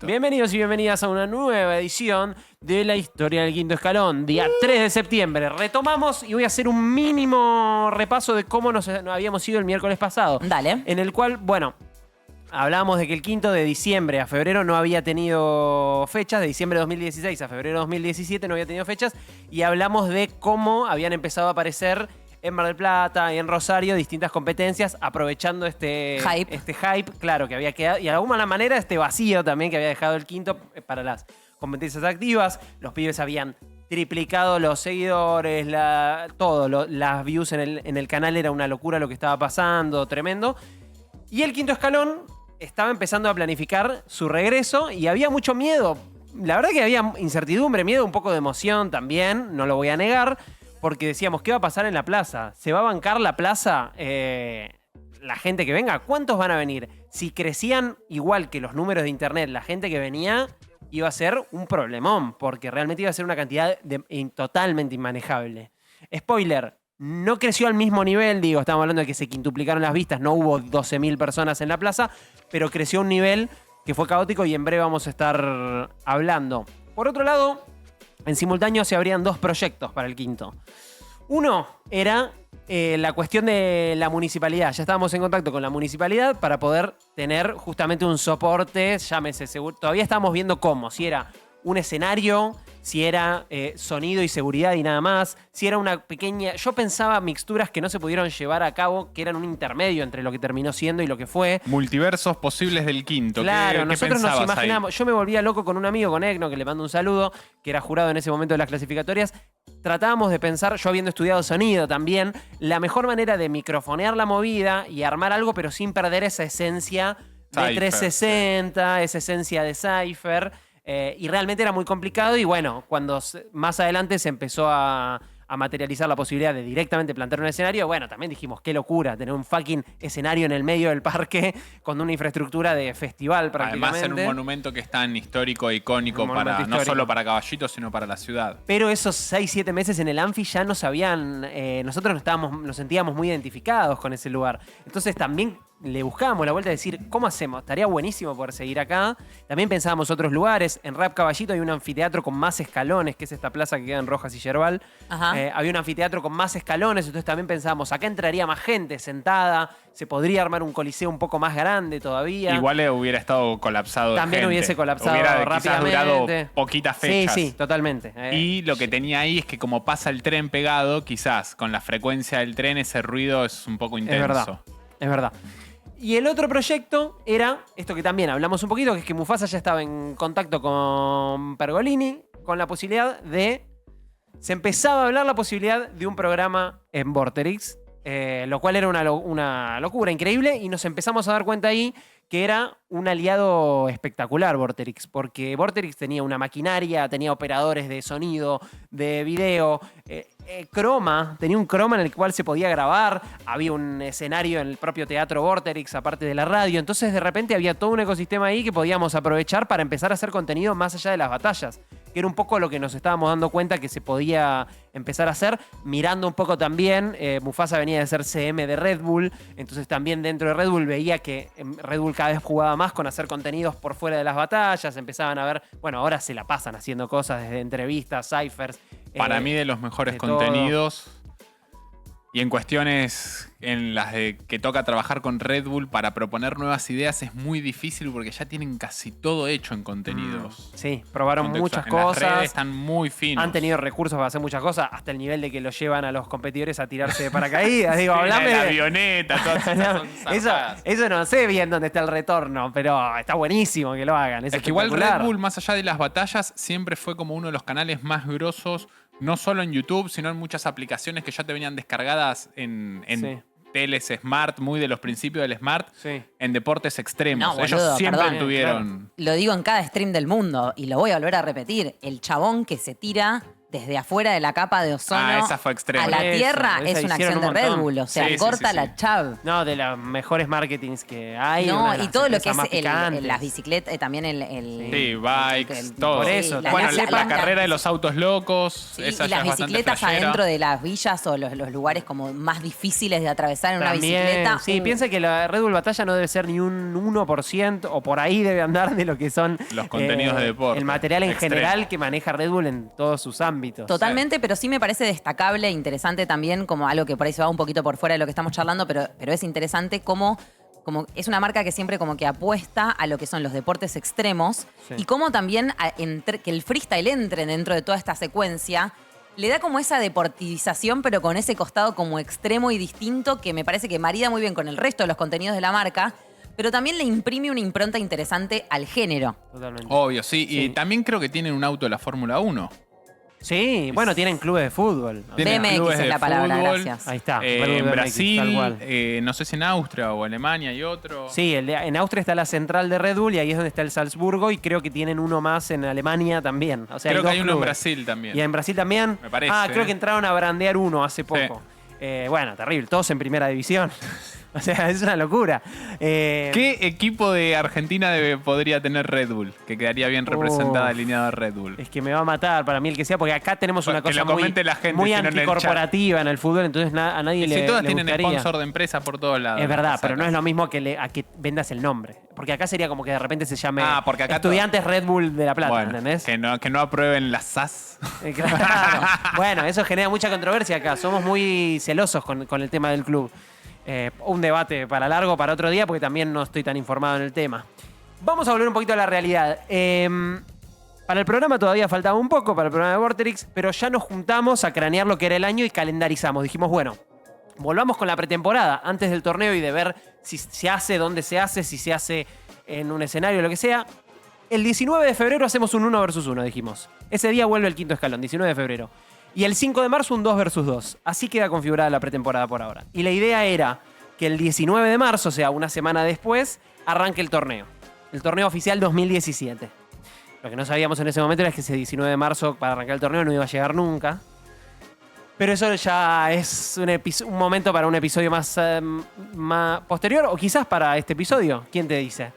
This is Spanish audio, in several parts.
Perfecto. Bienvenidos y bienvenidas a una nueva edición de la historia del quinto escalón. Día 3 de septiembre. Retomamos y voy a hacer un mínimo repaso de cómo nos habíamos ido el miércoles pasado. Dale. En el cual, bueno, hablamos de que el quinto de diciembre a febrero no había tenido fechas, de diciembre de 2016 a febrero de 2017 no había tenido fechas, y hablamos de cómo habían empezado a aparecer en Mar del Plata y en Rosario distintas competencias, aprovechando este hype, claro, que había quedado, y de alguna manera este vacío también que había dejado el quinto para las competencias activas. Los pibes habían triplicado los seguidores, las views en el canal, era una locura lo que estaba pasando, tremendo. Y el quinto escalón estaba empezando a planificar su regreso y había mucho miedo. La verdad que había incertidumbre, miedo, un poco de emoción también, no lo voy a negar, porque decíamos, ¿qué va a pasar en la plaza? ¿Se va a bancar la plaza la gente que venga? ¿Cuántos van a venir? Si crecían igual que los números de internet, la gente que venía iba a ser un problemón, porque realmente iba a ser una cantidad totalmente inmanejable. Spoiler, no creció al mismo nivel, digo, estamos hablando de que se quintuplicaron las vistas, no hubo 12.000 personas en la plaza, pero creció a un nivel que fue caótico y en breve vamos a estar hablando. Por otro lado, en simultáneo se abrían dos proyectos para el quinto. Uno era la cuestión de la municipalidad. Ya estábamos en contacto con la municipalidad para poder tener justamente un soporte, llámese seguro. Todavía estábamos viendo cómo, si era un escenario, si era sonido y seguridad y nada más, si era una pequeña... Yo pensaba mixturas que no se pudieron llevar a cabo, que eran un intermedio entre lo que terminó siendo y lo que fue. Multiversos posibles del quinto. Claro, ¿Qué nosotros nos pensabas imaginamos... ahí? Yo me volvía loco con un amigo, con Egno, que le mando un saludo, que era jurado en ese momento de las clasificatorias. Tratábamos de pensar, yo habiendo estudiado sonido también, la mejor manera de microfonear la movida y armar algo, pero sin perder esa esencia de Cypher, 360, sí. Esa esencia de Cypher. Y realmente era muy complicado y bueno, cuando más adelante se empezó a materializar la posibilidad de directamente plantar un escenario, bueno, también dijimos, qué locura, tener un fucking escenario en el medio del parque con una infraestructura de festival prácticamente. Además en un monumento que es tan histórico e icónico para no solo para Caballitos, sino para la ciudad. Pero esos 6-7 meses en el Anfi ya nos habían... nosotros nos sentíamos muy identificados con ese lugar. Entonces también le buscábamos la vuelta de decir, ¿cómo hacemos? Estaría buenísimo poder seguir acá. También pensábamos otros lugares. En Rap Caballito hay un anfiteatro con más escalones, que es esta plaza que queda en Rojas y Yerbal. Había un anfiteatro con más escalones, entonces también pensábamos, acá entraría más gente sentada, se podría armar un coliseo un poco más grande todavía. Igual hubiera estado colapsado de También gente. hubiese colapsado hubiera rápidamente. Quizás durado poquitas fechas. Sí, totalmente. Y lo que tenía ahí es que como pasa el tren pegado, quizás con la frecuencia del tren ese ruido es un poco intenso. Es verdad. Y el otro proyecto era esto que también hablamos un poquito, que es que Mufasa ya estaba en contacto con Pergolini, con la posibilidad de... Se empezaba a hablar la posibilidad de un programa en Vorterix, lo cual era una locura increíble, y nos empezamos a dar cuenta ahí que era un aliado espectacular Vorterix, porque Vorterix tenía una maquinaria, tenía operadores de sonido, de video, tenía un croma en el cual se podía grabar, había un escenario en el propio teatro Vorterix, aparte de la radio, entonces de repente había todo un ecosistema ahí que podíamos aprovechar para empezar a hacer contenido más allá de las batallas, que era un poco lo que nos estábamos dando cuenta que se podía empezar a hacer, mirando un poco también, Mufasa venía de ser CM de Red Bull, entonces también dentro de Red Bull veía que Red Bull cada vez jugaba más con hacer contenidos por fuera de las batallas, empezaban a ver, bueno, ahora se la pasan haciendo cosas desde entrevistas, cyphers. Para mí de los mejores contenidos. Y en cuestiones en las de que toca trabajar con Red Bull para proponer nuevas ideas es muy difícil porque ya tienen casi todo hecho en contenidos. Sí, probaron muchas en cosas. Las redes están muy finos. Han tenido recursos para hacer muchas cosas, hasta el nivel de que los llevan a los competidores a tirarse de paracaídas. Digo, hablame de la de avioneta, todas esas son zarpadas. eso no sé bien dónde está el retorno, pero está buenísimo que lo hagan. Es que igual Red Bull, más allá de las batallas, siempre fue como uno de los canales más grosos, no solo en YouTube, sino en muchas aplicaciones que ya te venían descargadas en teles Smart, muy de los principios del Smart, en deportes extremos. No, ellos boludo, siempre perdón. tuvieron... Claro. Lo digo en cada stream del mundo y lo voy a volver a repetir. El chabón que se tira desde afuera de la capa de ozono esa fue extrema. a la Eso, Tierra esa es una hicieron acción de un Red montón. Bull. O sea, Sí, sí, corta sí, la sí. chav. No, de los mejores marketings que hay. una No, de y las todo lo que empresas es más picantes. las bicicletas, también Sí, bikes, todo. Por eso, la- Bueno, que la- sepa, la carrera de los autos locos, Sí, esa y ya las es bastante bicicletas flashera. adentro de las villas o los lugares como más difíciles de atravesar en una También, bicicleta. sí, piensa que la Red Bull Batalla no debe ser ni un 1% o por ahí debe andar de lo que son Los contenidos de deporte. el material en Extremo. general que maneja Red Bull en todos sus ámbitos. Totalmente, pero sí me parece destacable e interesante también, como algo que por ahí se va un poquito por fuera de lo que estamos charlando, pero es interesante como es una marca que siempre como que apuesta a lo que son los deportes extremos Sí. y cómo también que el freestyle entre dentro de toda esta secuencia le da como esa deportivización, pero con ese costado como extremo y distinto que me parece que marida muy bien con el resto de los contenidos de la marca, pero también le imprime una impronta interesante al género. Totalmente. Obvio, sí. Y Sí. también creo que tienen un auto de la Fórmula 1. Sí, bueno, tienen clubes de fútbol. Tienen BMX clubes es de la palabra, fútbol. gracias. Ahí está. Red Bull En BMX, Brasil, tal cual. no sé si en Austria o Alemania hay otro. Sí, en Austria está la central de Red Bull y ahí es donde está el Salzburgo y creo que tienen uno más en Alemania también. O sea, Creo que dos hay uno en clubes. Brasil también. ¿Y en Brasil también? Me parece, Creo que entraron a brandear uno hace poco. Sí. Bueno, terrible. Todos en primera división. O sea, es una locura. ¿Qué equipo de Argentina podría tener Red Bull? Que quedaría bien representada, alineado a Red Bull. Es que me va a matar para mí el que sea, porque acá tenemos una Que cosa lo muy, comente la gente, muy si no en el anticorporativa en el fútbol, entonces a nadie Y le si todas le tienen gustaría. sponsor de empresa por todos lados. Es verdad, las pero no es sacas. lo mismo a que vendas el nombre. Porque acá sería como que de repente se llame Porque acá Estudiantes Red Bull de La Plata, Bueno, ¿entendés? que no aprueben las SAS. Claro. Bueno, eso genera mucha controversia acá. Somos muy celosos con el tema del club. Un debate para largo, para otro día, porque también no estoy tan informado en el tema. Vamos a volver un poquito a la realidad. Para el programa todavía faltaba un poco, para el programa de Vorterix, pero ya nos juntamos a cranear lo que era el año y calendarizamos. Dijimos, bueno, volvamos con la pretemporada antes del torneo y de ver si se hace, dónde se hace, si se hace en un escenario o lo que sea. El 19 de febrero hacemos un 1 versus 1, dijimos. Ese día vuelve el quinto escalón, 19 de febrero. Y el 5 de marzo un 2 versus 2. Así queda configurada la pretemporada por ahora. Y la idea era que el 19 de marzo, o sea, una semana después, arranque el torneo. El torneo oficial 2017. Lo que no sabíamos en ese momento era que ese 19 de marzo para arrancar el torneo no iba a llegar nunca. Pero eso ya es un momento para un episodio más posterior o quizás para este episodio. ¿Quién te dice?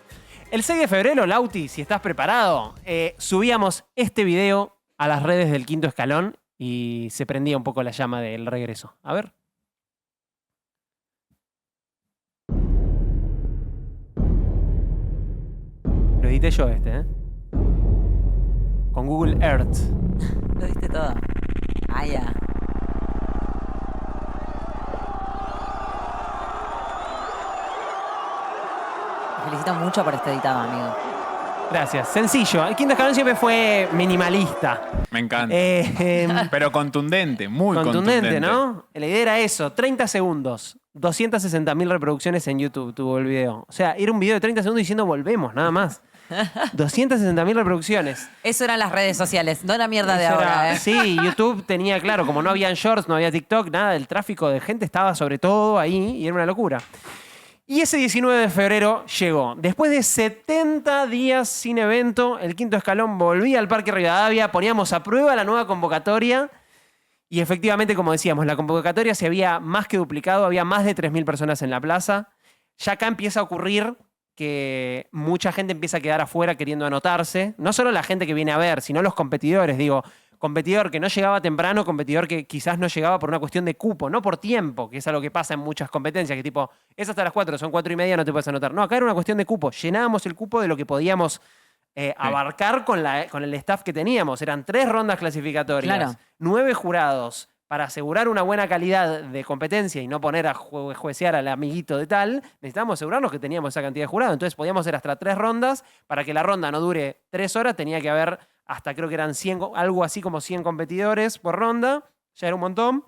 El 6 de febrero, Lauti, si estás preparado, subíamos este video a las redes del quinto escalón y se prendía un poco la llama del regreso. A ver. Lo edité yo ¿eh? Con Google Earth. Lo diste todo. Ah, ya. Te felicito mucho por este editado, amigo. Gracias. Sencillo. El quinto escalón siempre fue minimalista. Me encanta. Eh, Pero contundente, muy contundente, ¿no? La idea era eso. 30 segundos. 260.000 reproducciones en YouTube tuvo el video. O sea, era un video de 30 segundos diciendo volvemos, nada más. 260.000 reproducciones. Eso eran las redes sociales, no la mierda de Eso ahora, era- Sí, YouTube tenía, claro, como no habían shorts, no había TikTok, nada, el tráfico de gente estaba sobre todo ahí y era una locura. Y ese 19 de febrero llegó. Después de 70 días sin evento, el quinto escalón volvía al Parque Rivadavia, poníamos a prueba la nueva convocatoria y efectivamente, como decíamos, la convocatoria se había más que duplicado, había más de 3.000 personas en la plaza. Ya acá empieza a ocurrir que mucha gente empieza a quedar afuera queriendo anotarse. No solo la gente que viene a ver, sino los competidores. Digo, competidor que no llegaba temprano, competidor que quizás no llegaba por una cuestión de cupo, no por tiempo, que es algo que pasa en muchas competencias, que tipo, es hasta las 4, son 4:30, no te puedes anotar. No, acá era una cuestión de cupo. Llenábamos el cupo de lo que podíamos abarcar con el staff que teníamos. Eran 3 rondas clasificatorias, Claro. 9 jurados. Para asegurar una buena calidad de competencia y no poner a juecear al amiguito de tal, necesitábamos asegurarnos que teníamos esa cantidad de jurados. Entonces podíamos hacer hasta 3 rondas. Para que la ronda no dure 3 horas, tenía que haber hasta creo que eran 100, algo así como 100 competidores por ronda. Ya era un montón.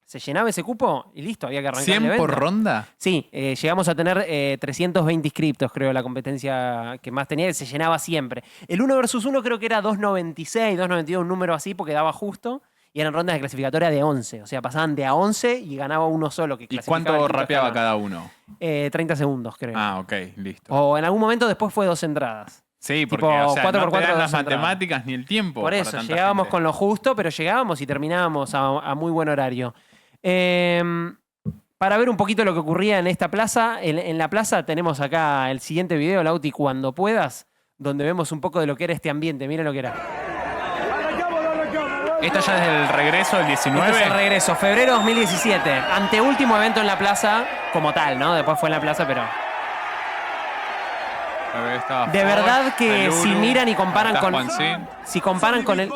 Se llenaba ese cupo y listo, había que arrancar el ¿100 evento. por ronda? Sí, llegamos a tener 320 inscriptos, creo, la competencia que más tenía, se llenaba siempre. El 1 versus 1 creo que era 2.96, 2.92, un número así, porque daba justo. Y eran rondas de clasificatoria de 11. O sea, pasaban de a 11 y ganaba uno solo. Que ¿Y clasificaba cuánto al quinto rapeaba escalón. cada uno? 30 segundos, creo. Ah, ok, listo. O en algún momento después fue 2 entradas. Sí, porque Tipo, o sea, 4x4 no te dan las dos entradas. matemáticas ni el tiempo. Por para eso, tanta llegábamos gente. con lo justo, pero llegábamos y terminábamos a muy buen horario. Para ver un poquito lo que ocurría en esta plaza, en la plaza tenemos acá el siguiente video, Lauti, cuando puedas, donde vemos un poco de lo que era este ambiente. Miren lo que era. Esto ya es el regreso del 19. Este es el regreso, febrero 2017. Anteúltimo evento en la plaza, como tal, ¿no? Después fue en la plaza, pero... De verdad que si miran y comparan con... Si comparan con el...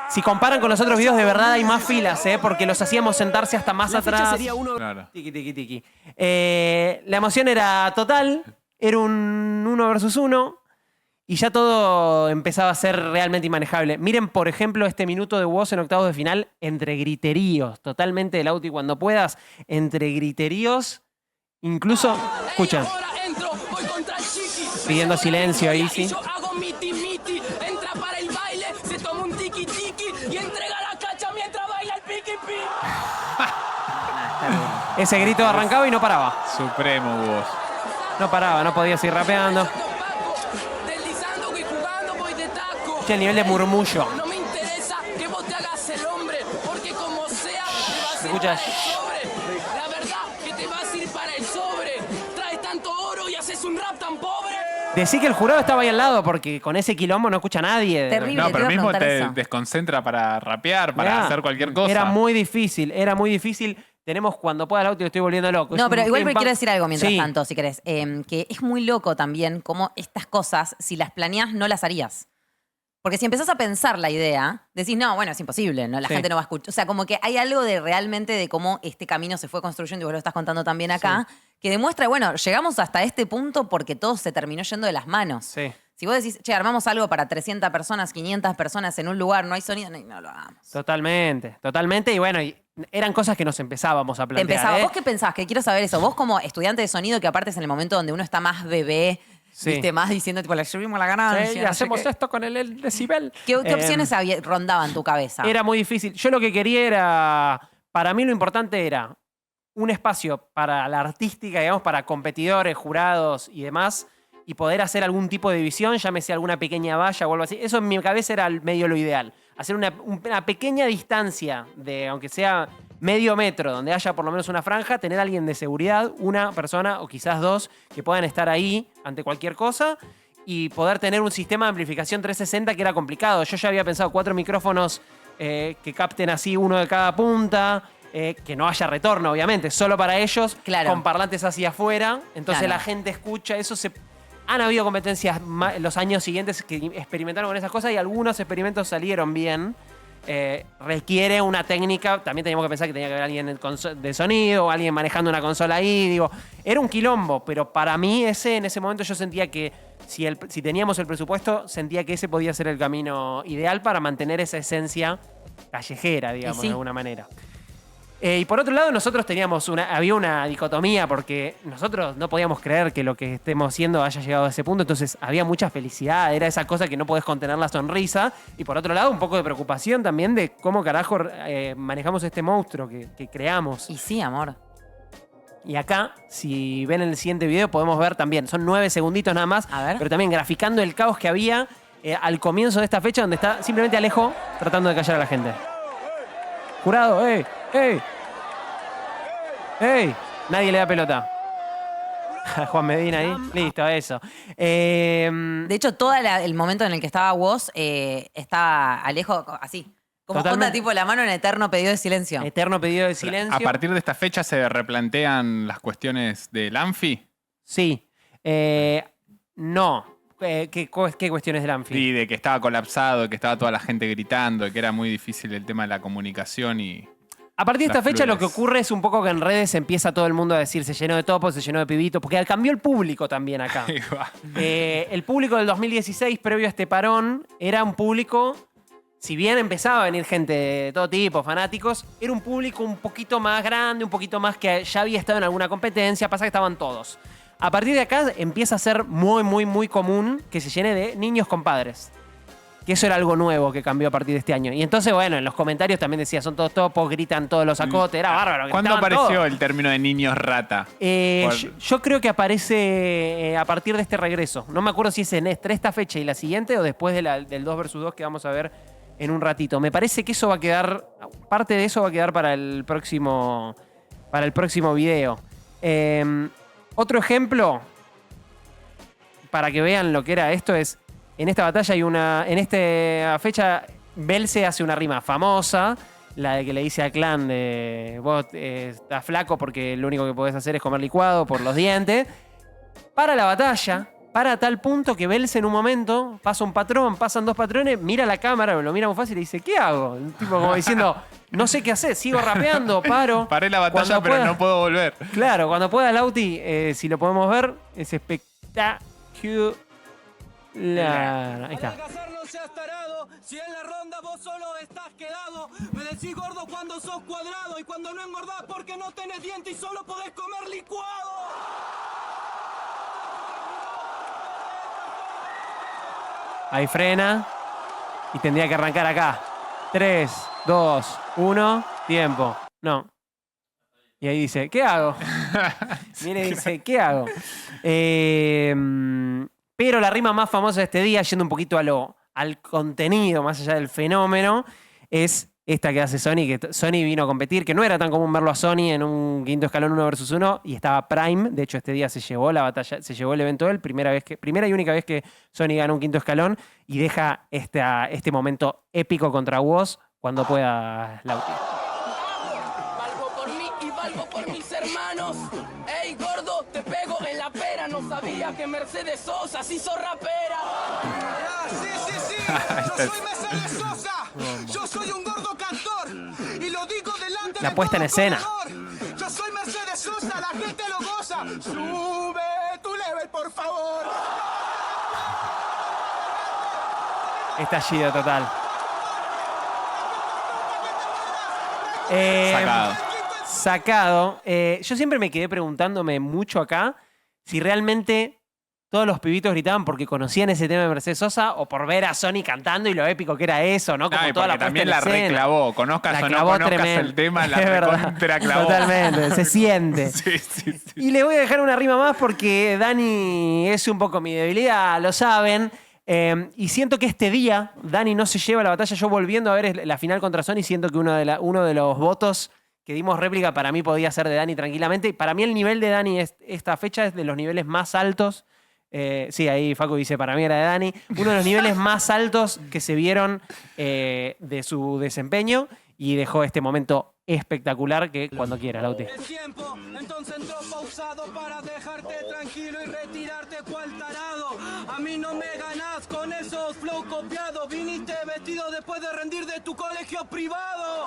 Si comparan con los otros videos, de verdad hay más filas, porque los hacíamos sentarse hasta más atrás. Sería uno... Claro. Tiki, tiki, tiki. La emoción era total, era un 1 versus 1 y ya todo empezaba a ser realmente inmanejable. Miren, por ejemplo, este minuto de Woz en octavos de final entre griteríos, totalmente del Lauti cuando puedas, entre griteríos, incluso, escuchen, pidiendo silencio ahí, sí. Ese grito arrancaba y no paraba. Supremo vos. No paraba, no podía seguir rapeando. Escucha el nivel de murmullo. No me interesa que vos te hagas el hombre, porque como sea, te vas a ir Escucha. para el sobre. La verdad que te vas a ir para el sobre. Traes tanto oro y haces un rap tan pobre. Decí que el jurado estaba ahí al lado porque con ese quilombo no escucha a nadie. Terrible. No, te pero iba a mismo preguntar te eso. desconcentra para rapear, para Mirá, hacer cualquier cosa. Era muy difícil, era muy difícil. Tenemos cuando pueda el auto y lo estoy volviendo loco. No, Es pero un igual pim, me pam. quiero decir algo mientras Sí. tanto, si querés. Que es muy loco también cómo estas cosas, si las planeás, no las harías. Porque si empezás a pensar la idea, decís, no, bueno, es imposible, ¿no? La Sí. gente no va a escuchar. O sea, como que hay algo de realmente de cómo este camino se fue construyendo, y vos lo estás contando también acá, que demuestra, bueno, llegamos hasta este punto porque todo se terminó yendo de las manos. Sí. Si vos decís, che, armamos algo para 300 personas, 500 personas en un lugar, no hay sonido, no lo hagamos. Totalmente, totalmente. Y bueno, eran cosas que nos empezábamos a Te plantear. empezaba. ¿eh? ¿Vos qué pensabas? Que quiero saber eso. Vos como estudiante de sonido, que aparte es en el momento donde uno está más bebé, Sí. viste, más diciendo, tipo, le subimos la ganancia. Sí, no sé hacemos qué. esto con el decibel. ¿Qué opciones rondaban tu cabeza? Era muy difícil. Yo lo que quería era, para mí lo importante era un espacio para la artística, digamos, para competidores, jurados y demás, y poder hacer algún tipo de división, llámese alguna pequeña valla o algo así. Eso en mi cabeza era medio lo ideal. Hacer una pequeña distancia de, aunque sea medio metro, donde haya por lo menos una franja, tener a alguien de seguridad, una persona o quizás dos, que puedan estar ahí ante cualquier cosa y poder tener un sistema de amplificación 360 que era complicado. Yo ya había pensado 4 micrófonos que capten así uno de cada punta, que no haya retorno, obviamente, solo para ellos, Claro. con parlantes hacia afuera. Entonces Claro. la gente escucha, eso se... Han habido competencias los años siguientes que experimentaron con esas cosas y algunos experimentos salieron bien. Requiere una técnica, también teníamos que pensar que tenía que haber alguien de sonido, alguien manejando una consola ahí, digo, era un quilombo, pero para mí en ese momento yo sentía que si teníamos el presupuesto, sentía que ese podía ser el camino ideal para mantener esa esencia callejera, digamos, sí. de alguna manera. Y por otro lado, nosotros había una dicotomía porque nosotros no podíamos creer que lo que estemos haciendo haya llegado a ese punto, entonces había mucha felicidad, era esa cosa que no podés contener la sonrisa, y por otro lado, un poco de preocupación también de cómo carajo manejamos este monstruo que creamos. Y sí, amor. Y acá, si ven el siguiente video, podemos ver también, son 9 segunditos nada más, A ver. pero también graficando el caos que había al comienzo de esta fecha, donde está simplemente Alejo tratando de callar a la gente. Jurado, ¡ey! ¡Ey! ¡Ey! Nadie le da pelota. Juan Medina ahí. Listo, eso. De hecho, todo el momento en el que estaba Woz, estaba Alejo así. Como Totalmente. onda tipo la mano en eterno pedido de silencio. Eterno pedido de silencio. A partir de esta fecha se replantean las cuestiones del Anfi Sí. No. ¿Qué cuestiones del Anfi? y de que estaba colapsado, de que estaba toda la gente gritando, de que era muy difícil el tema de la comunicación y... A partir de esta Las fecha lo flores. que ocurre es un poco que en redes empieza todo el mundo a decir se llenó de topos, se llenó de pibitos, porque cambió el público también acá. Ahí va. El público del 2016, previo a este parón, era un público, si bien empezaba a venir gente de todo tipo, fanáticos, era un público un poquito más grande, un poquito más que ya había estado en alguna competencia, pasa que estaban todos. A partir de acá empieza a ser muy, muy, muy común que se llene de niños con padres. que eso era algo nuevo que cambió a partir de este año. Y entonces, bueno, en los comentarios también decía, son todos topos, gritan todos los acotes, era bárbaro. ¿Cuándo apareció el término de niños rata? Yo creo que aparece a partir de este regreso. No me acuerdo si es entre esta fecha y la siguiente o después del 2 vs 2 que vamos a ver en un ratito. Me parece que eso va a quedar, parte de eso va a quedar para el próximo video. Otro ejemplo, para que vean lo que era esto, es en esta batalla en esta fecha, Belce hace una rima famosa, la de que le dice a Clan de vos estás flaco porque lo único que podés hacer es comer licuado por los dientes. Para la batalla, para tal punto que Belce en un momento pasa un patrón, pasan 2 patrones, mira la cámara, lo mira muy fácil y dice, ¿qué hago? El tipo como diciendo, no sé qué hacer, sigo rapeando, paro. Paré la batalla, pero no puedo volver. Claro, cuando pueda Lauti, si lo podemos ver, es espectacular. Ahí está. No seas tarado, si en la ronda vos solo estás quedado. Me decís gordo cuando sos cuadrado y cuando no engordás porque no tenés dientes y solo podés comer licuado. Ahí frena y tendría que arrancar acá. 3, 2, 1, tiempo. No. Y ahí dice, ¿qué hago? Mire, dice, ¿qué hago? Pero la rima más famosa de este día, yendo un poquito al contenido, más allá del fenómeno, es esta que hace Sony, que Sony vino a competir, que no era tan común verlo a Sony en un quinto escalón 1 vs 1, y estaba Prime. De hecho, este día se llevó la batalla, se llevó el evento él, primera y única vez que Sony gana un quinto escalón, y deja este momento épico contra Woz cuando pueda Lauti. Valgo por mí y valgo por mis hermanos. Ey, gordo, te pego en la pera. No sabía que Mercedes Sosa sí sos rapera. Sí. Yo soy Mercedes Sosa. Yo soy un gordo cantor. Y lo digo delante la de puesta en todo escena. corredor. Yo soy Mercedes Sosa, la gente lo goza. Sube tu level, por favor. Estallido total. Sacado. Yo siempre me quedé preguntándome mucho acá si realmente todos los pibitos gritaban porque conocían ese tema de Mercedes Sosa o por ver a Sony cantando y lo épico que era eso, ¿no? Como toda la también la reclavó. Conozcas o no conozcas el tema, la recontraclavó. Totalmente, se siente. Sí. Y les voy a dejar una rima más porque Dani es un poco mi debilidad, lo saben. Y siento que este día Dani no se lleva la batalla. Yo volviendo a ver la final contra Sony, siento que uno de los votos que dimos réplica para mí podía ser de Dani tranquilamente. Y para mí el nivel de Dani esta fecha es de los niveles más altos. Sí, ahí Facu dice, para mí era de Dani. Uno de los niveles más altos que se vieron de su desempeño. Y dejó este momento espectacular que cuando quieras, Lauti. El tiempo, entonces entró pausado para dejarte tranquilo y retirarte cual tarado. A mí no me ganás con esos flow copiados. Viniste vestido después de rendir de tu colegio privado.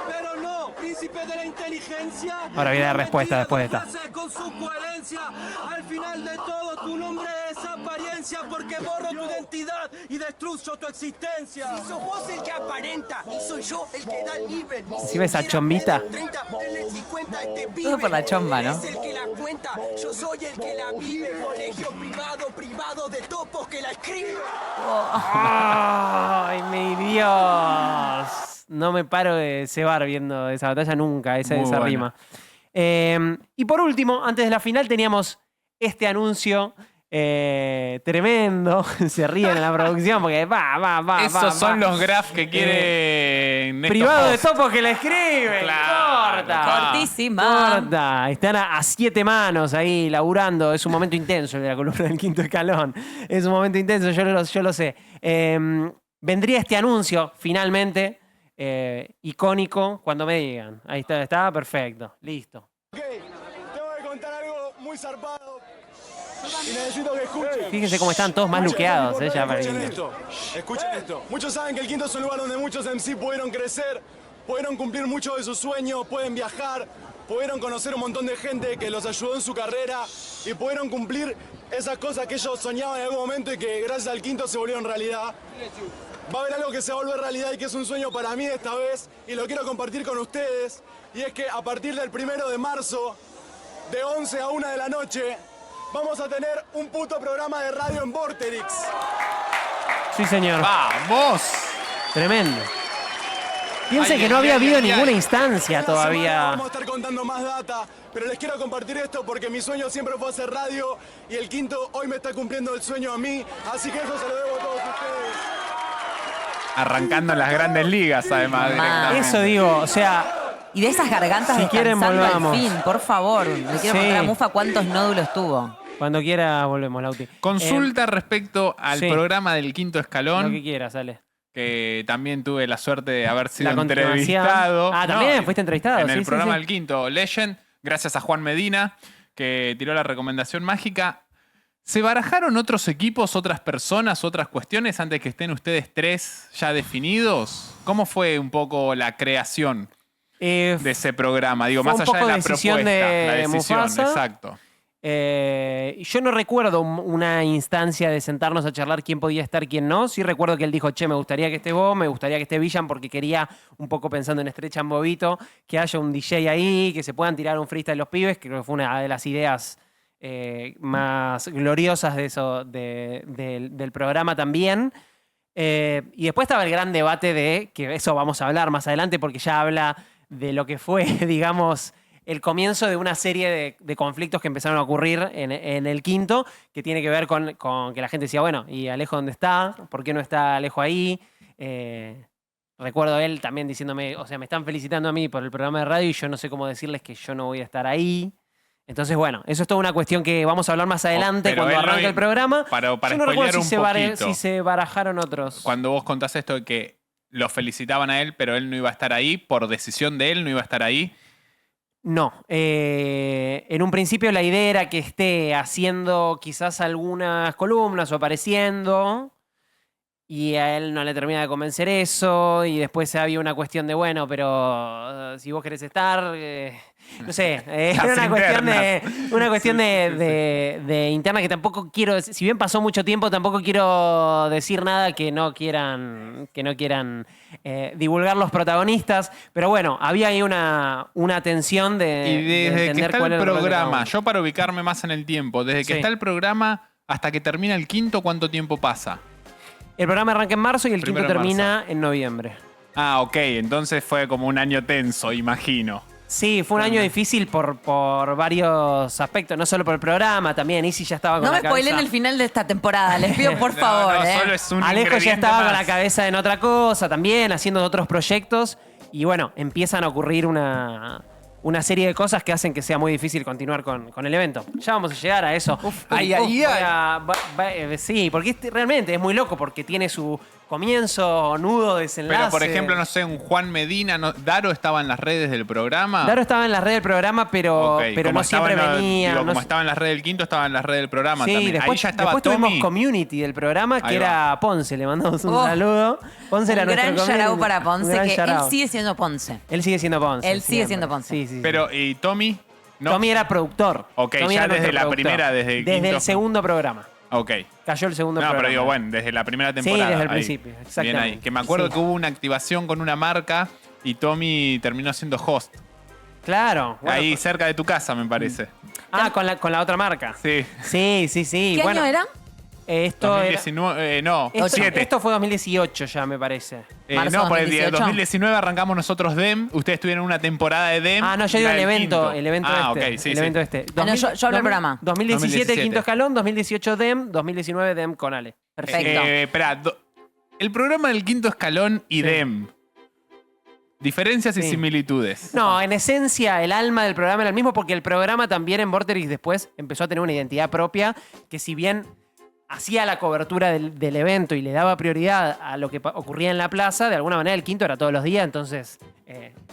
Pero no, príncipe de la inteligencia. Ahora viene la respuesta después de esta. Con su coherencia. Al final de todo, tu nombre es apariencia porque borro tu identidad y destruyo tu existencia. Si sos vos el que aparenta y soy yo el que da el nivel. Si ves a chombita. Todo por la chomba, ¿no? Es el que la cuenta, yo soy el que la vive. Colegio privado de topos que la escribe. ¡Ay, mi Dios! No me paro de cebar viendo esa batalla nunca, esa rima. Y por último, antes de la final teníamos este anuncio tremendo. Se ríen en la producción porque Esos son los graphs que quieren privado de topos que la escriben. Claro, Corta. Cortísima. Corta. Están a 7 manos ahí laburando. Es un momento intenso el de la columna del quinto escalón. Es un momento intenso, yo lo sé. Vendría este anuncio finalmente icónico cuando me digan. Ahí está perfecto. Listo. Ok, tengo que contar algo muy zarpado. Y necesito que escuchen. Fíjense cómo están todos más luqueados. Ya Escuchen esto. Muchos saben que el quinto es un lugar donde muchos MC pudieron crecer, pudieron cumplir muchos de sus sueños, pueden viajar, pudieron conocer un montón de gente que los ayudó en su carrera y pudieron cumplir esas cosas que ellos soñaban en algún momento y que gracias al quinto se volvieron realidad. Va a haber algo que se va a volver realidad y que es un sueño para mí esta vez y lo quiero compartir con ustedes. Y es que a partir del 1 de marzo, de 11 a 1 de la noche, vamos a tener un puto programa de radio en Vorterix. Sí, señor. ¡Vamos! Tremendo. Piense Ay, que no ay, había ay, habido ay, ninguna ay. instancia Una semana todavía. vamos a estar contando más data, pero les quiero compartir esto porque mi sueño siempre fue hacer radio y el quinto hoy me está cumpliendo el sueño a mí, así que eso se lo debo a todos ustedes. Arrancando en las grandes ligas, además. Mamá. directamente. Eso digo, o sea, Y de esas gargantas Si quieren, descansando al volvamos. fin, por favor. Le quiero Sí. contar a Mufa cuántos nódulos tuvo. cuando quiera volvemos, Lauti. Consulta respecto al sí. programa del Quinto Lo Escalón, que quieras, sale. que también tuve la suerte de haber sido La continuación. entrevistado. Ah, ¿también? ¿Fuiste entrevistado? En Sí, el sí, programa sí. del Quinto Legend, gracias a Juan Medina, que tiró la recomendación mágica. ¿Se barajaron otros equipos, otras personas, otras cuestiones antes que estén ustedes tres ya definidos? ¿Cómo fue un poco la creación de ese programa? Digo, Fue más un allá poco de la decisión propuesta, de la decisión, Mufasa. exacto. Yo no recuerdo una instancia de sentarnos a charlar quién podía estar, quién no. Sí recuerdo que él dijo, che, me gustaría que esté vos, me gustaría que esté Villan, porque quería, un poco pensando en Estrecha en Bobito, que haya un DJ ahí, que se puedan tirar un freestyle los pibes, que creo que fue una de las ideas más gloriosas de eso, del programa también. Y después estaba el gran debate de, que eso vamos a hablar más adelante, porque ya habla de lo que fue, digamos, el comienzo de una serie de conflictos que empezaron a ocurrir en el quinto, que tiene que ver con que la gente decía, bueno, ¿y Alejo dónde está? ¿Por qué no está Alejo ahí? Recuerdo él también diciéndome, o sea, me están felicitando a mí por el programa de radio y yo no sé cómo decirles que yo no voy a estar ahí. Entonces, bueno, eso es toda una cuestión que vamos a hablar más adelante pero cuando él no arranque vi- el programa. para yo no recuerdo spoilear si un poquito. si se barajaron otros. Cuando vos contás esto de que lo felicitaban a él, pero él no iba a estar ahí, por decisión de él no iba a estar ahí. No, en un principio la idea era que esté haciendo quizás algunas columnas o apareciendo y a él no le termina de convencer eso y después había una cuestión de, bueno, pero si vos querés estar, no sé, Las era una cuestión Sí, de interna que tampoco quiero, si bien pasó mucho tiempo, tampoco quiero decir nada que no quieran divulgar los protagonistas, pero bueno, había ahí una tensión de Y desde que entender está cuál el era rol de cada programa, uno. yo para ubicarme más en el tiempo, desde que Sí. está el programa hasta que termina el quinto, ¿cuánto tiempo pasa? El programa arranca en marzo y el quinto Primero en termina en noviembre. Ah, ok, entonces fue como un año tenso, imagino. Sí, fue un año difícil por varios aspectos, no solo por el programa, también Isi ya estaba con No la me spoileen cabeza. el final de esta temporada, les pido por favor. No, solo es un Alejo ya ingrediente estaba con más. la cabeza en otra cosa también, haciendo otros proyectos. Y bueno, empiezan a ocurrir una serie de cosas que hacen que sea muy difícil continuar con el evento. Ya vamos a llegar a eso. ay, ay, Sí, porque realmente es muy loco, porque tiene su comienzo, nudo, desenlace. Pero, por ejemplo, no sé, un Juan Medina, ¿Daro estaba en las redes del programa? Daro estaba en las redes del programa, pero, Ok, pero como no siempre estaba en la- venía. digo, no como sé- estaba en las redes del quinto, estaba en las redes del programa Sí, también. después, Ahí ya estaba después tuvimos Tommy. community del programa, que Ahí era Ponce. Le mandamos un Oh, saludo. Ponce era Un nuestro gran community. shout para Un Ponce, gran que shout él out. sigue siendo Ponce. Él sigue siendo Ponce. Él sigue siempre. siendo Ponce. Sí, sí, sí. Pero, ¿y Tommy? No. Tommy era productor. Ok, Tommy ya era desde nuestro la productor. primera, desde el Desde quinto- el segundo programa. Ok. Cayó el segundo No, programa. pero digo, bueno, desde la primera temporada. desde el ahí. principio, Bien exactamente. ahí. Que me acuerdo Sí. que hubo una activación con una marca y Tommy terminó siendo host. Claro. bueno, ahí cerca de tu casa, me parece. con la otra marca. Sí. Sí. ¿Qué bueno, año era? Esto era. 2019, no, Esto, 7. esto fue 2018 ya, me parece. Marzo No, por el 2018. 2019 arrancamos nosotros DEM. Ustedes tuvieron una temporada de DEM. Ah, no, yo y digo la el del evento, quinto. el evento Ah, este. ok, sí, el sí. evento este. Ah, no, yo hablo del programa. 2017 quinto 2017. escalón, 2018 DEM, 2019 DEM con Ale. Perfecto. Espera, el programa del quinto escalón y Sí. DEM. Diferencias y Sí. similitudes. No, en esencia el alma del programa era el mismo porque el programa también en Vorterix después empezó a tener una identidad propia que si bien hacía la cobertura del evento y le daba prioridad a lo que ocurría en la plaza, de alguna manera el quinto era todos los días, entonces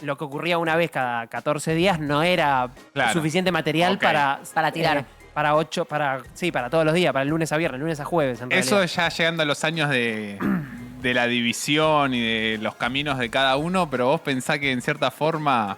lo que ocurría una vez cada 14 días no era Claro. suficiente material Ok. Para tirar. para todos los días, para el lunes a viernes, lunes a jueves en Eso realidad. ya llegando a los años de la división y de los caminos de cada uno, pero vos pensás que en cierta forma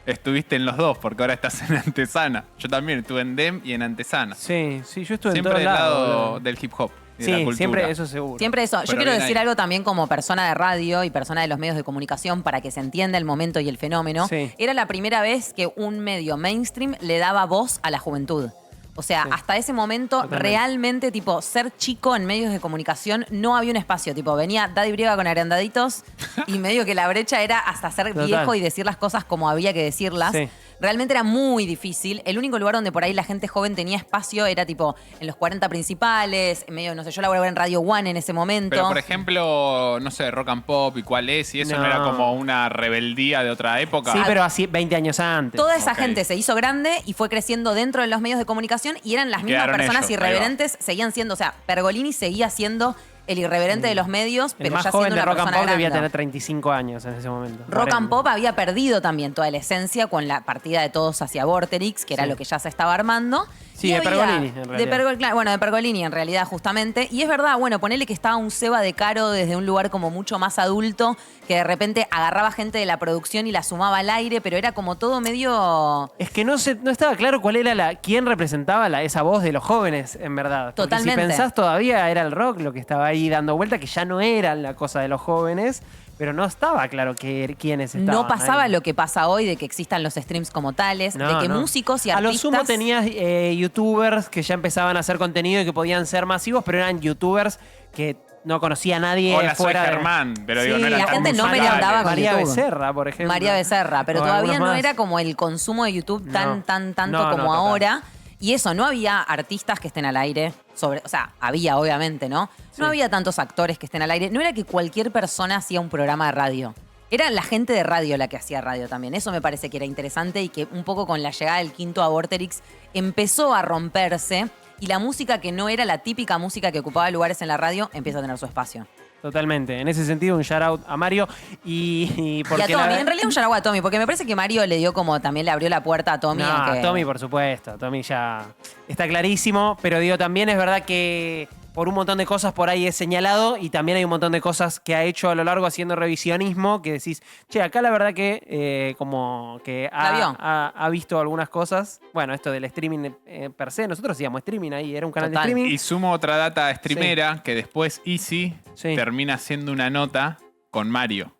estuviste en los dos, porque ahora estás en Antesana. Yo también estuve en DEM y en Antesana. Sí, yo estuve Siempre en del todos lado lados. del hip hop y de la Sí, cultura. siempre eso seguro. Siempre eso. Yo Pero quiero bien decir ahí. algo también como persona de radio y persona de los medios de comunicación para que se entienda el momento y el fenómeno. Sí. Era la primera vez que un medio mainstream le daba voz a la juventud. O sea, hasta ese momento, realmente, tipo, ser chico en medios de comunicación no había un espacio. Tipo, venía Daddy Brieva con agrandaditos y medio que la brecha era hasta ser viejo y decir las cosas como había que decirlas. Sí. Realmente era muy difícil. El único lugar donde por ahí la gente joven tenía espacio era tipo en los 40 principales, en medio, no sé, yo laboraba en Radio One en ese momento. Pero, por ejemplo, no sé, Rock and Pop y cuál es, y eso no era como una rebeldía de otra época. Sí, pero así 20 años antes. Toda esa gente se hizo grande y fue creciendo dentro de los medios de comunicación y eran las mismas Quedaron personas ellos, irreverentes, seguían siendo, o sea, Pergolini seguía siendo el irreverente de los medios, El pero más ya joven siendo de una Rock and persona Pop debía grande. tener 35 años en ese momento. Rock and Pop había perdido también toda la esencia con la partida de todos hacia Vorterix, que era lo que ya se estaba armando. Sí, Y de había- Pergolini, en realidad. Bueno, de Pergolini en realidad, justamente. Y es verdad, bueno, ponele que estaba un Seba de Caro desde un lugar como mucho más adulto, que de repente agarraba gente de la producción y la sumaba al aire, pero era como todo medio... Es que no estaba claro cuál era quién representaba esa voz de los jóvenes, en verdad. Porque Totalmente. si pensás, todavía era el rock lo que estaba ahí dando vuelta, que ya no era la cosa de los jóvenes, pero no estaba claro quiénes estaban. No pasaba ahí. lo que pasa hoy de que existan los streams como tales, No, de que no. músicos y A artistas... lo sumo tenías youtubers que ya empezaban a hacer contenido y que podían ser masivos, pero eran youtubers que no conocía a nadie Hola, soy fuera de- Germán, pero digo, Sí, no eran la tan gente no musicales. merendaba con María YouTube. Becerra, por ejemplo. María Becerra, pero O todavía algunos no más. era como el consumo de YouTube No. tanto No, como total. ahora. Y eso, no había artistas que estén al aire. O sea, había, obviamente, ¿no? No había tantos actores que estén al aire. No era que cualquier persona hacía un programa de radio. Era la gente de radio la que hacía radio también. Eso me parece que era interesante y que un poco con la llegada del quinto a Vorterix empezó a romperse. Y la música que no era la típica música que ocupaba lugares en la radio empieza a tener su espacio. Totalmente. En ese sentido, un shout out a Mario y Y a porque Tommy, en realidad un shout out a Tommy, porque me parece que Mario le dio como también le abrió la puerta a Tommy. No, a que- Tommy, por supuesto. Tommy ya está clarísimo. Pero digo, también es verdad que por un montón de cosas por ahí es señalado y también hay un montón de cosas que ha hecho a lo largo haciendo revisionismo que decís, che, acá la verdad que como que La vio. ha visto algunas cosas. Bueno, esto del streaming per se, nosotros hacíamos streaming ahí, era un canal Total. de streaming. Y sumo otra data streamera que después Easy Sí. termina haciendo una nota con Mario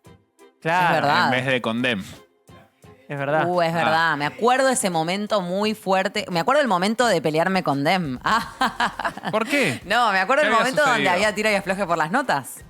Claro, Es verdad. en vez de con Dem. es verdad. Es verdad. Me acuerdo ese momento muy fuerte. Me acuerdo el momento de pelearme con Dem. ¿Por qué? No, me acuerdo ¿Qué el había momento donde sucedido? había tira y afloje por las notas.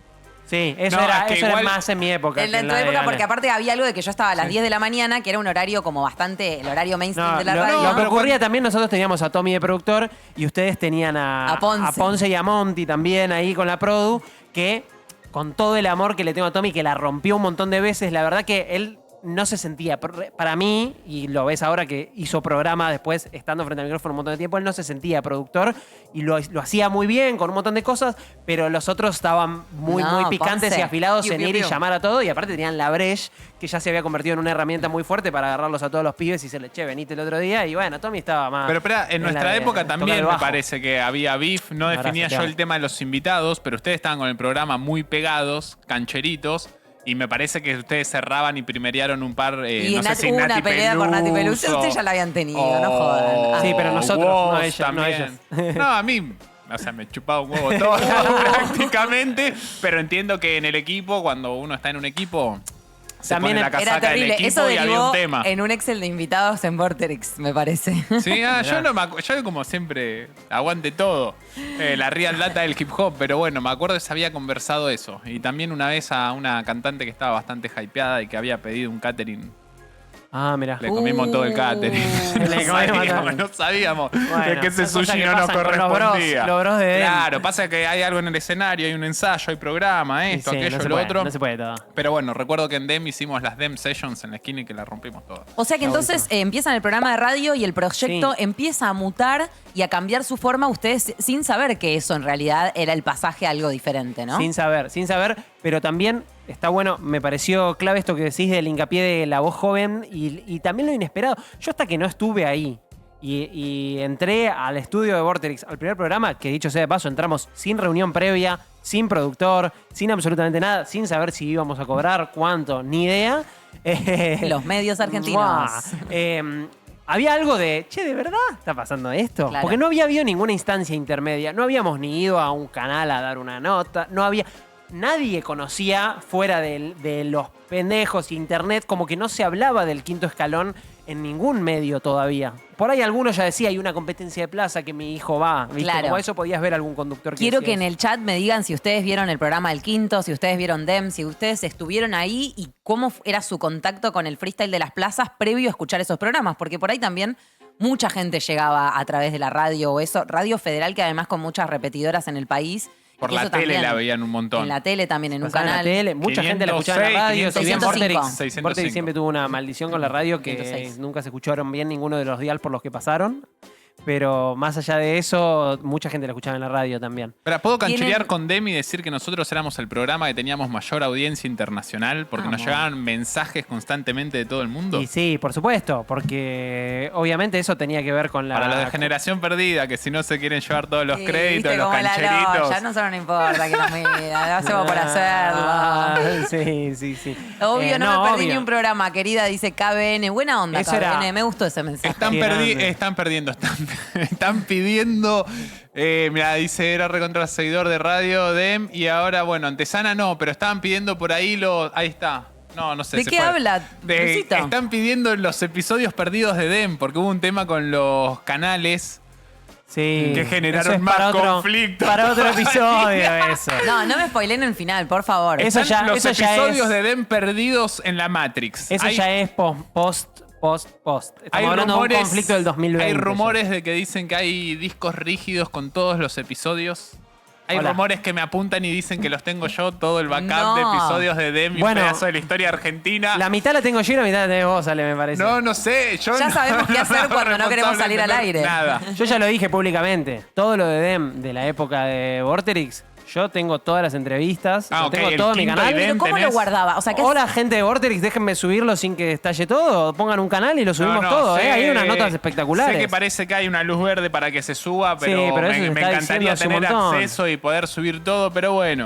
Sí, eso, No, era, es que eso era igual- más en mi época. En que la en tu de época, Ane. porque aparte había algo de que yo estaba a las 10 de la mañana, que era un horario como bastante, el horario mainstream No, de la lo, radio. lo que pero ocurría también, nosotros teníamos a Tommy de productor y ustedes tenían A Ponce. y a Monty también ahí con la produ, que con todo el amor que le tengo a Tommy, que la rompió un montón de veces, la verdad que él no se sentía, para mí, y lo ves ahora que hizo programa después, estando frente al micrófono un montón de tiempo, él no se sentía productor y lo hacía muy bien con un montón de cosas, pero los otros estaban muy, No, muy picantes Ponce. y afilados Piu, en piu, ir y piu. llamar a todo, y aparte tenían la Breche, que ya se había convertido en una herramienta muy fuerte para agarrarlos a todos los pibes y se les, che, venite el otro día, y bueno, Tommy estaba más... Pero espera, en la nuestra de época tocar también el me bajo. parece que había beef. No Abrazo, definía te yo amo. el tema de los invitados, pero ustedes estaban con el programa muy pegados, cancheritos. Y me parece que ustedes cerraban y primerearon un par. Y no sé si hubo Nati una pelea por Nati Peluso. Peluso, Ustedes ya la habían tenido, o no jodan. Sí, pero nosotros, Woz no ellas, no también. ellas. No, a mí, o sea, me chupaba un huevo todo prácticamente. Pero entiendo que en el equipo, cuando uno está en un equipo, se También pone la era casaca del terrible. equipo Eso y había derivó un tema. en un Excel de invitados en Vorterix, me parece. Sí, yo como siempre aguante todo. La real data del hip hop, pero bueno, me acuerdo que se había conversado eso. Y también una vez a una cantante que estaba bastante hypeada y que había pedido un catering. Ah, mira. Le comimos todo el catering. Le comimos todo. no sabíamos Bueno, de que ese son cosas sushi que no nos pasan con los bros, correspondía. los bros de Dem. Claro, pasa que hay algo en el escenario, hay un ensayo, hay programa, esto, Sí, aquello, no se lo puede, otro. No se puede todo. Pero bueno, recuerdo que en Dem hicimos las Dem Sessions en la esquina y que las rompimos todas. O sea que entonces empiezan el programa de radio y el proyecto Sí. empieza a mutar y a cambiar su forma, ustedes sin saber que eso en realidad era el pasaje a algo diferente, ¿no? Sin saber, pero también está bueno, me pareció clave esto que decís del hincapié de la voz joven y también lo inesperado. Yo hasta que no estuve ahí y entré al estudio de Vorterix, al primer programa, que dicho sea de paso, entramos sin reunión previa, sin productor, sin absolutamente nada, sin saber si íbamos a cobrar, cuánto, ni idea. Los medios argentinos. ¡Mua! Había algo de, che, ¿de verdad está pasando esto? Claro. Porque no había habido ninguna instancia intermedia. No habíamos ni ido a un canal a dar una nota. No había... Nadie conocía, fuera de los pendejos y internet, como que no se hablaba del quinto escalón en ningún medio todavía. Por ahí algunos ya decía, hay una competencia de plaza que mi hijo va. ¿Viste? Claro. Como eso podías ver algún conductor que Quiero decía que en eso. el chat me digan si ustedes vieron el programa del Quinto, si ustedes vieron Dem, si ustedes estuvieron ahí y cómo era su contacto con el freestyle de las plazas previo a escuchar esos programas. Porque por ahí también mucha gente llegaba a través de la radio o eso. Radio Federal, que además con muchas repetidoras en el país. Por y la eso tele también, la veían un montón. En la tele también, en un Pasaba en canal. la tele, mucha gente la escuchaba en la radio. 506, Si bien 605. Vorterix, Vorterix siempre tuvo una maldición con la radio que 506. nunca se escucharon bien ninguno de los dial por los que pasaron. Pero más allá de eso, mucha gente la escuchaba en la radio también. Pero ¿puedo cancherear Tienen- con Demi y decir que nosotros éramos el programa que teníamos mayor audiencia internacional? Porque nos Vamos. llegaban mensajes constantemente de todo el mundo. Y sí, por supuesto, porque obviamente eso tenía que ver con la... Para los de generación perdida, que si no se quieren llevar todos los Sí, créditos, viste los cómo la cancheritos. Ya nosotros no importa que nos miran, lo hacemos por hacerlo. Ah, sí, sí, sí. Obvio, no me perdí obvio. ni un programa, querida, dice KBN. Buena onda, Eso KBN, era- me gustó ese mensaje. Están, Qué grande. están perdiendo, están pidiendo. Mira, dice, era recontra seguidor de radio, Dem, y ahora, bueno, Antesana no, pero estaban pidiendo por ahí Ahí está. No sé. ¿De se qué fue. habla, Lucito? Están pidiendo los episodios perdidos de Dem, porque hubo un tema con los canales. Sí. Que generaron Eso es más para otro, conflicto Para otro todavía. episodio eso. No me spoilen el final, por favor. Eso Están ya- los eso ya episodios es- de Dem perdidos en la Matrix. Eso Hay- ya es post. Estamos Hay hablando rumores, de un conflicto del 2020. hay ya. rumores de que dicen que hay discos rígidos con todos los episodios. Hay Hola. rumores que me apuntan y dicen que los tengo yo, todo el backup No. de episodios de Dem y Bueno, un pedazo de la historia argentina. La mitad la tengo yo y la mitad la tenés vos, Ale, me parece. No sé. Yo Ya no- sabemos qué hacer no cuando no queremos responsable salir de al tener aire. Nada. Yo ya lo dije públicamente. Todo lo de Dem de la época de Vorterix, yo tengo todas las entrevistas, Ah, lo ok, tengo el todo en mi quinto canal. y Dem. Pero ¿cómo lo tenés- guardaba? O sea, ¿qué Hola, gente de Vorterix, déjenme subirlo sin que estalle todo. Pongan un canal y lo subimos todo, sé- Hay unas notas espectaculares. Sé que parece que hay una luz verde para que se suba, pero, Sí, pero eso se me está encantaría diciendo hace un tener montón. acceso y poder subir todo, pero bueno.